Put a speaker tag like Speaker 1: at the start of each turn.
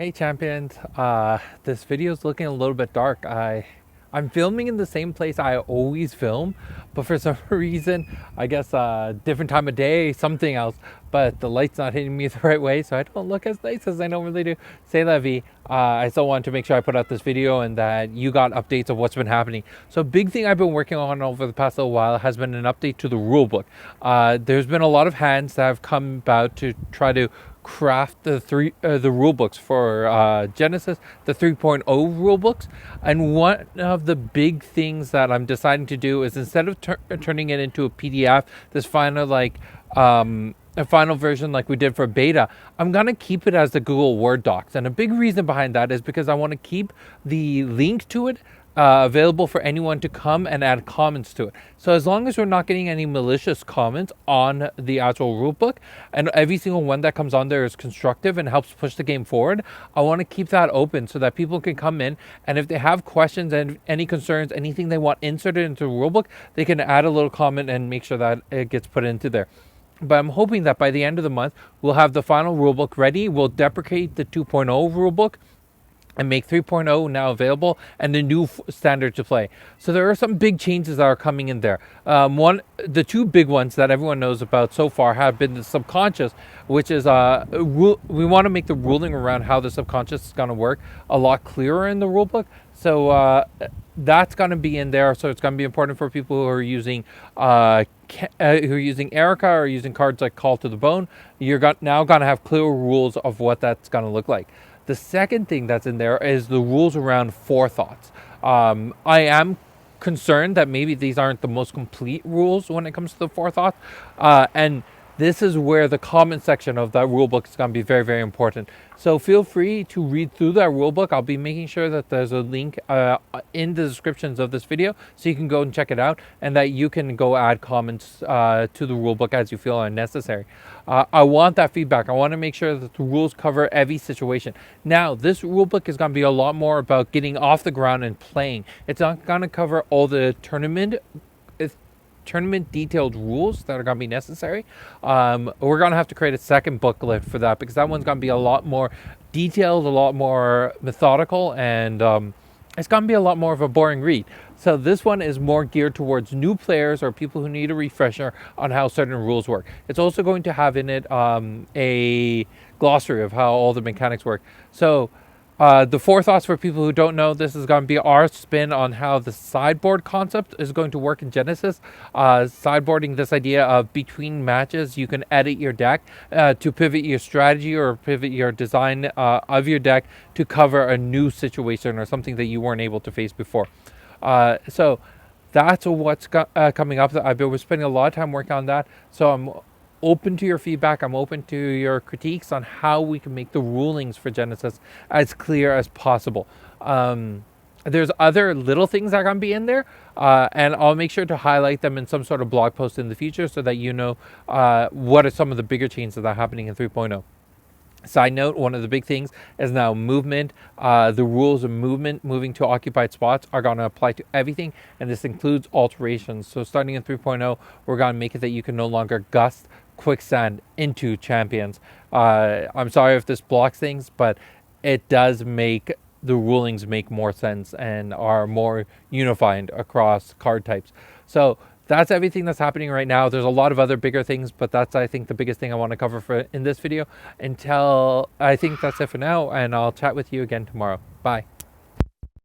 Speaker 1: Hey champions, this video is looking a little bit dark. I'm filming in the same place I always film, but for some reason, I guess different time of day, something else, but the light's not hitting me the right way, so I don't look as nice as I normally do. C'est la vie. I still want to make sure I put out this video and that you got updates of what's been happening. So big thing I've been working on over the past little while has been an update to the rulebook. There's been a lot of hands that have come about to try to craft the rule books for Genesis, the 3.0 rule books. And one of the big things that I'm deciding to do is, instead of turning it into a PDF, this final a final version like we did for beta, I'm gonna keep it as the Google Word docs. And a big reason behind that is because I want to keep the link to it available for anyone to come and add comments to it. So as long as we're not getting any malicious comments on the actual rulebook, and every single one that comes on there is constructive and helps push the game forward, I want to keep that open so that people can come in, and if they have questions and any concerns, anything they want inserted into the rulebook, they can add a little comment and make sure that it gets put into there. But I'm hoping that by the end of the month, we'll have the final rulebook ready. We'll deprecate the 2.0 rulebook and make 3.0 now available and the new standard to play. So there are some big changes that are coming in there. The two big ones that everyone knows about so far have been the subconscious, which is we want to make the ruling around how the subconscious is going to work a lot clearer in the rulebook. So that's going to be in there. So it's going to be important for people who are using Erica or using cards like Call to the Bone. You're now going to have clear rules of what that's going to look like. The second thing that's in there is the rules around forethoughts. I am concerned that maybe these aren't the most complete rules when it comes to the forethought. And this is where the comment section of that rulebook is going to be very, very important. So feel free to read through that rulebook. I'll be making sure that there's a link in the descriptions of this video so you can go and check it out, and that you can go add comments to the rulebook as you feel are necessary. I want that feedback. I want to make sure that the rules cover every situation. Now, this rulebook is going to be a lot more about getting off the ground and playing. It's not going to cover all the tournament detailed rules that are going to be necessary. We're going to have to create a second booklet for that, because that one's going to be a lot more detailed, a lot more methodical, and it's going to be a lot more of a boring read. So this one is more geared towards new players or people who need a refresher on how certain rules work. It's also going to have in it a glossary of how all the mechanics work. So the forethoughts, for people who don't know, this is going to be our spin on how the sideboard concept is going to work in Genesis. Sideboarding, this idea of between matches, you can edit your deck to pivot your strategy or pivot your design of your deck to cover a new situation or something that you weren't able to face before. So that's what's coming up. I've been spending a lot of time working on that. So I'm open to your feedback. I'm open to your critiques on how we can make the rulings for Genesis as clear as possible. There's other little things that are going to be in there, and I'll make sure to highlight them in some sort of blog post in the future so that you know what are some of the bigger changes that are happening in 3.0. Side note, one of the big things is now movement. The rules of movement, moving to occupied spots, are going to apply to everything, and this includes alterations. So starting in 3.0, we're going to make it that you can no longer gust quicksand into champions. I'm sorry if this blocks things, but it does make the rulings make more sense and are more unified across card types. So that's everything that's happening right now. There's a lot of other bigger things, but that's, I think, the biggest thing I want to cover in this video. I think that's it for now, and I'll chat with you again tomorrow. Bye.